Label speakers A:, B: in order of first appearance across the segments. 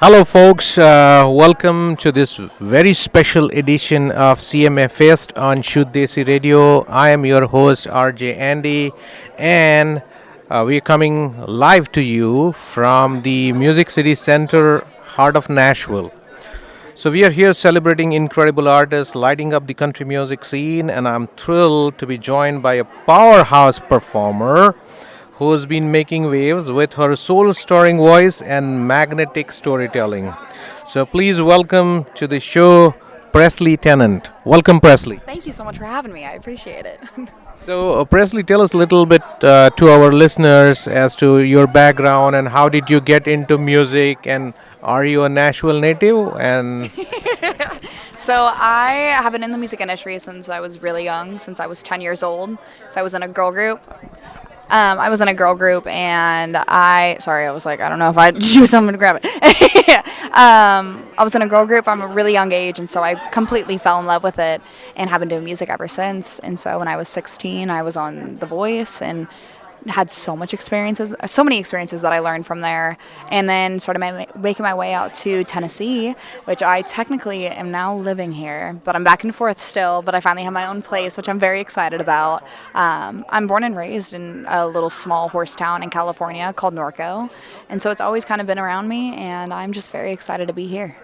A: Hello, folks. Welcome to this very special edition of CMA Fest on Shuddh Desi Radio. I am your host, RJ Andy, and we are coming live to you from the Music City Center, heart of Nashville. So, we are here celebrating incredible artists lighting up the country music scene, and I'm thrilled to be joined by a powerhouse performer who's been making waves with her soul stirring voice and magnetic storytelling. So please welcome to the show Presley Tennant. Welcome, Presley.
B: Thank you so much for having me. I appreciate it.
A: So, Presley, tell us a little bit to our listeners as to your background and how did you get into music, and are you a Nashville native? And
B: So I have been in the music industry since I was really young, since I was 10 years old. So I was in a girl group. I was in a girl group, and sorry, I was like, I don't know if I do something to grab it. I was in a girl group from a really young age, and so I completely fell in love with it and have been doing music ever since. And so when I was 16, I was on The Voice and had so many experiences that I learned from there, and then started making my way out to Tennessee, which I technically am now living here, but I'm back and forth still. But I finally have my own place, which I'm very excited about. I'm born and raised in a little small horse town in California called Norco, and so it's always kind of been around me, and I'm just very excited to be here.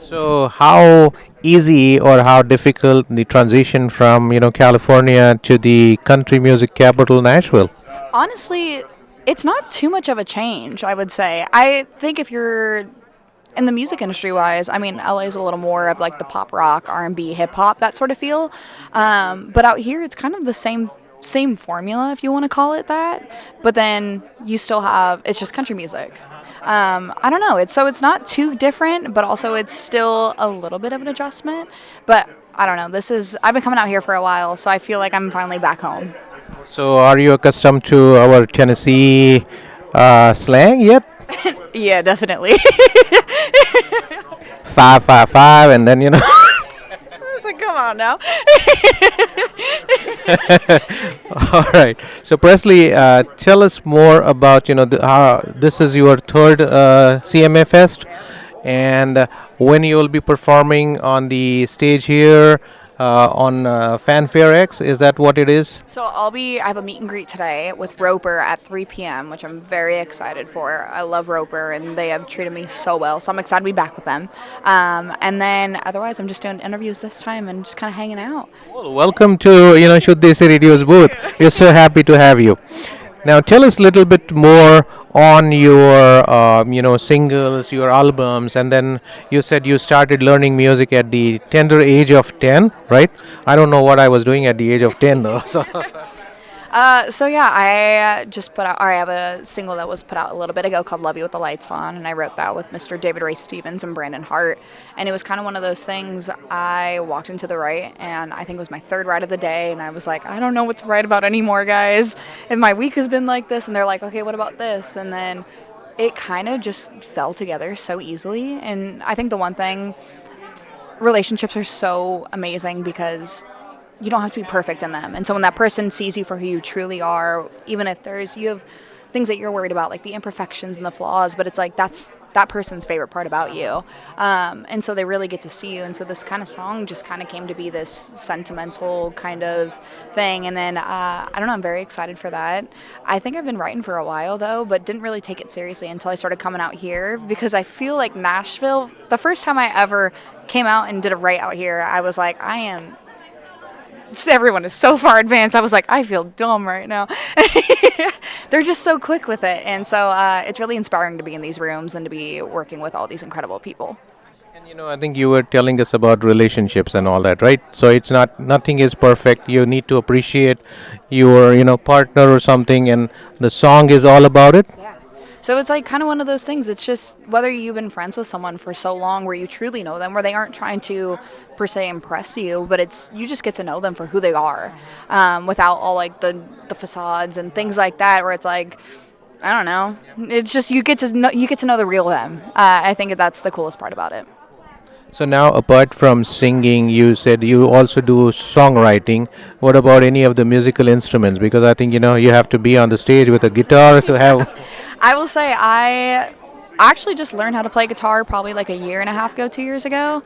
A: so, how easy or how difficult the transition from California to the country music capital, Nashville?
B: Honestly, it's not too much of a change, I would say. I think if you're in the music industry wise, I mean, LA is a little more of like the pop rock, R&B, hip hop, that sort of feel. But out here, it's kind of the same formula, if you want to call it that. But then you still have it's just country music. I don't know. It's not too different, but also it's still a little bit of an adjustment. But I don't know. I've been coming out here for a while, so I feel like I'm finally back home.
A: So, are you accustomed to our Tennessee slang yet?
B: Yeah, definitely.
A: 555, and then
B: So come on now.
A: All right. So, Presley, tell us more about this is your third CMA Fest, and when you will be performing on the stage here on Fanfare X. Is that what it is?
B: I have a meet and greet today with Roper at 3 p.m., which I'm very excited for. I love Roper, and they have treated me so well, so I'm excited to be back with them. And then otherwise, I'm just doing interviews this time and just kind of hanging out.
A: Well, welcome to Shuddh Desi Radio's booth. We're so happy to have you. Now, tell us a little bit more on your, singles, your albums, and then you said you started learning music at the tender age of 10, right? I don't know what I was doing at the age of 10, though. So,
B: So yeah, I just put out, or I have a single that was put out a little bit ago called "Love You with the Lights On," and I wrote that with Mr. David Ray Stevens and Brandon Hart. And it was kind of one of those things. I walked into the write, and I think it was my third write of the day, and I was like, I don't know what to write about anymore, guys. And my week has been like this, and they're like, okay, what about this? And then it kind of just fell together so easily. And I think the one thing, relationships are so amazing because you don't have to be perfect in them. And so when that person sees you for who you truly are, even if you have things that you're worried about, like the imperfections and the flaws, but it's like that's that person's favorite part about you. And so they really get to see you. And so this kind of song just kind of came to be this sentimental kind of thing. And then, I don't know, I'm very excited for that. I think I've been writing for a while, though, but didn't really take it seriously until I started coming out here because I feel like Nashville, the first time I ever came out and did a write out here, I was like, everyone is so far advanced. I was like, I feel dumb right now. They're just so quick with it. And so it's really inspiring to be in these rooms and to be working with all these incredible people.
A: and I think you were telling us about relationships and all that, right? So it's nothing is perfect. You need to appreciate your, partner or something, and the song is all about it.
B: Yeah. So it's like kind of one of those things. It's just whether you've been friends with someone for so long where you truly know them, where they aren't trying to per se impress you, but it's you just get to know them for who they are, without all like the facades and things like that. Where it's like, I don't know, it's just you get to know the real them. I think that's the coolest part about it.
A: So now, apart from singing, you said you also do songwriting. What about any of the musical instruments? Because I think you have to be on the stage with a guitar to have.
B: I will say I actually just learned how to play guitar probably like a year and a half ago, 2 years ago.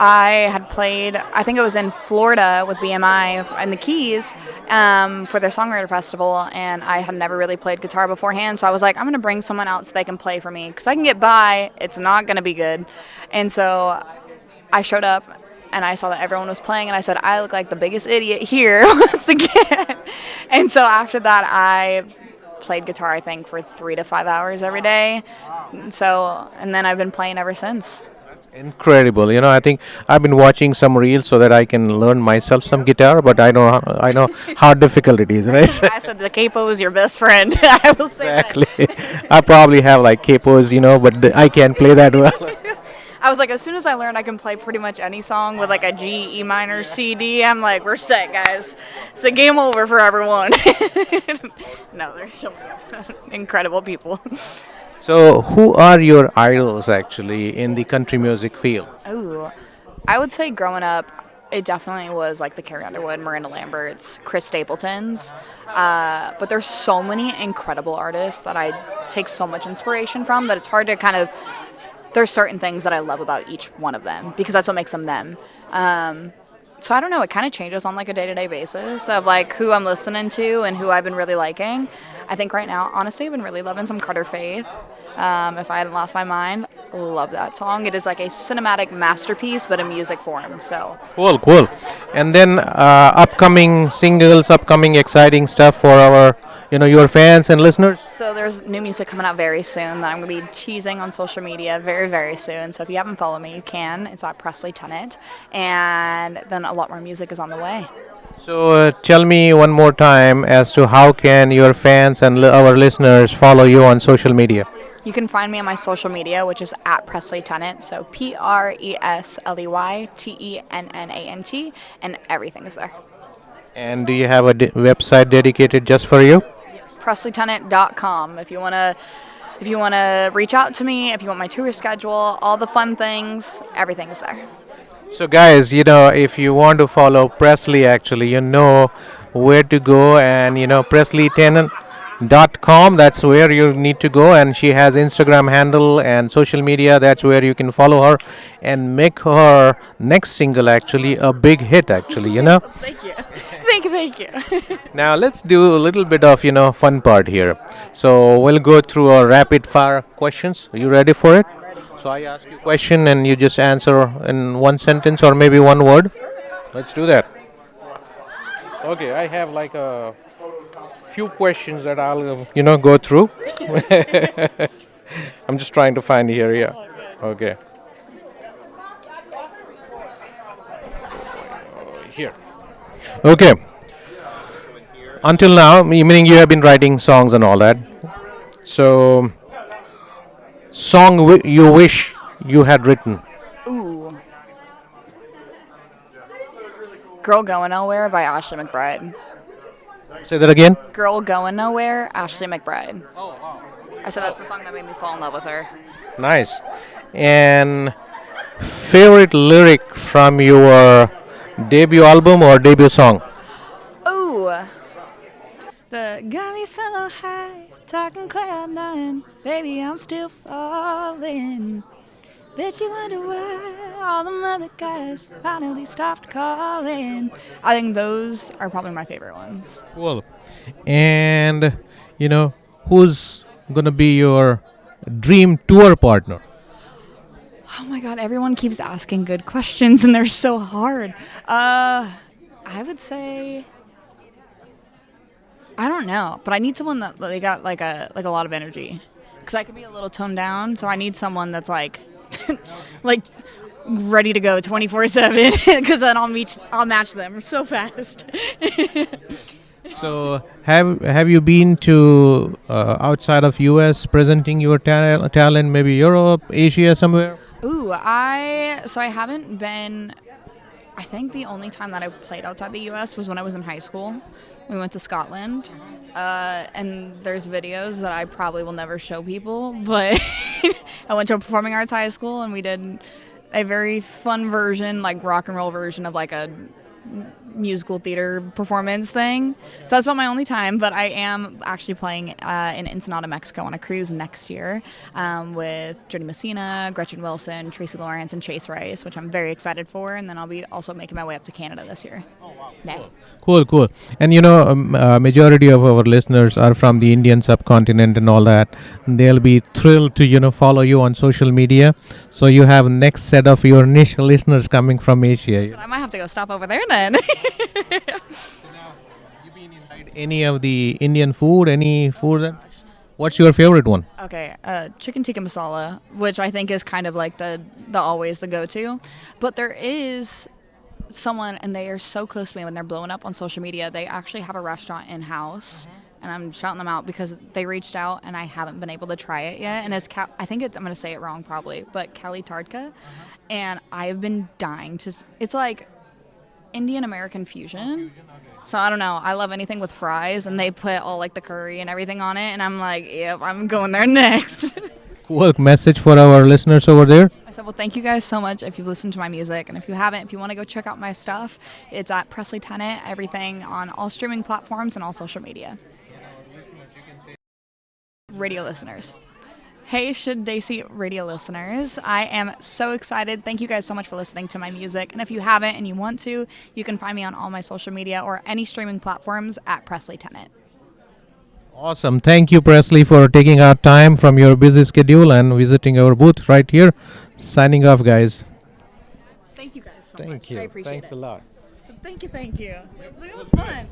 B: I had played, I think it was in Florida with BMI and the Keys for their Songwriter Festival, and I had never really played guitar beforehand. So I was like, I'm going to bring someone out so they can play for me because I can get by. It's not going to be good. And so I showed up and I saw that everyone was playing, and I said, I look like the biggest idiot here once again. And so after that, I played guitar, I think, for 3 to 5 hours every day. So, and then I've been playing ever since.
A: Incredible. I think I've been watching some reels so that I can learn myself some guitar, but I know how difficult it is, right?
B: I said the capo is your best friend. I will say
A: Exactly.
B: that.
A: I probably have like capos, but I can't play that well.
B: I was like, as soon as I learned I can play pretty much any song with like a G, E minor, C, D, I'm like, we're set, guys. It's a game over for everyone. No, there's so many incredible people.
A: So, who are your idols actually in the country music field?
B: Ooh, I would say growing up, it definitely was like the Carrie Underwood, Miranda Lambert's, Chris Stapleton's. But there's so many incredible artists that I take so much inspiration from that it's hard to kind of. There's certain things that I love about each one of them because that's what makes them them. So I don't know. It kind of changes on like a day-to-day basis of like who I'm listening to and who I've been really liking. I think right now, honestly, I've been really loving some Carter Faith. If I hadn't lost my mind, love that song. It is like a cinematic masterpiece, but in music form. So
A: Cool, cool. And then upcoming singles, upcoming exciting stuff for your fans and listeners.
B: So there's new music coming out very soon that I'm going to be teasing on social media very, very soon. So if you haven't followed me, you can. It's at Presley Tennant. And then a lot more music is on the way.
A: So tell me one more time as to how can your fans and our listeners follow you on social media.
B: You can find me on my social media, which is at Presley Tennant. So PresleyTennant, and everything is there.
A: And do you have a website dedicated just for you?
B: PresleyTennant.com. If you want to reach out to me, if you want my tour schedule, all the fun things, everything's there.
A: So, guys, if you want to follow Presley, actually, you know where to go, and PresleyTennant.com. That's where you need to go, and she has Instagram handle and social media. That's where you can follow her and make her next single actually a big hit. Actually.
B: Thank you. Thank you.
A: Now let's do a little bit of fun part here. So we'll go through our rapid fire questions. Are you ready for it? So I ask you a question and you just answer in one sentence or maybe one word. Let's do that. Okay, I have like a few questions that I'll go through. I'm just trying to find here. Yeah. Okay. Here. Okay. Until now, meaning you have been writing songs and all that. So, song you wish you had written.
B: Ooh. Girl Going Nowhere by Ashley McBride.
A: Say that again.
B: Girl Going Nowhere, Ashley McBride. I said that's the song that made me fall in love with her.
A: Nice. And favorite lyric from your debut album or debut song?
B: Ooh. The got me so high, talking cloud nine. Baby, I'm still falling. Bet you wonder why all the other guys finally stopped calling. I think those are probably my favorite ones.
A: Cool. And who's gonna be your dream tour partner?
B: Oh my god, everyone keeps asking good questions and they're so hard. I would say I don't know, but I need someone that they got like a lot of energy. Cuz I could be a little toned down, so I need someone that's like like ready to go 24/7 cuz then I'll match them so fast.
A: So have you been to outside of US presenting your talent, maybe Europe, Asia, somewhere?
B: Ooh, I haven't been. I think the only time that I played outside the U.S. was when I was in high school. We went to Scotland, and there's videos that I probably will never show people, but I went to a performing arts high school and we did a very fun version, like rock and roll version of like a musical theater performance thing. So that's about my only time. But I am actually playing in Ensenada, Mexico on a cruise next year with Jody Messina, Gretchen Wilson, Tracy Lawrence, and Chase Rice, which I'm very excited for. And then I'll be also making my way up to Canada this year. Yeah.
A: Cool, cool. And majority of our listeners are from the Indian subcontinent and all that. They'll be thrilled to follow you on social media. So you have next set of your initial listeners coming from Asia.
B: I might have to go stop over there then.
A: Any of the Indian food? Any food? What's your favorite one?
B: Okay, chicken tikka masala, which I think is kind of like the always the go-to. But there is someone, and they are so close to me when they're blowing up on social media. They actually have a restaurant in-house, and I'm shouting them out because they reached out, and I haven't been able to try it yet. And I think I'm going to say it wrong probably, but Kali Tardka. And I've been dying to. It's like Indian American fusion. So I don't know. I love anything with fries, and they put all like the curry and everything on it, and I'm like, yep, I'm going there next.
A: Cool message for our listeners over there.
B: I said, well, thank you guys so much if you've listened to my music. And if you haven't, if you want to go check out my stuff, it's at Presley Tennant, everything on all streaming platforms and all social media. Radio listeners. Hey, Shuddh Desi radio listeners. I am so excited. Thank you guys so much for listening to my music. And if you haven't and you want to, you can find me on all my social media or any streaming platforms at Presley Tennant.
A: Awesome. Thank you, Presley, for taking out time from your busy schedule and visiting our booth right here. Signing off, guys.
B: Thank you guys so much.
A: Thank you.
B: I appreciate
A: Thanks
B: it.
A: a lot.
B: Thank you. It was fun.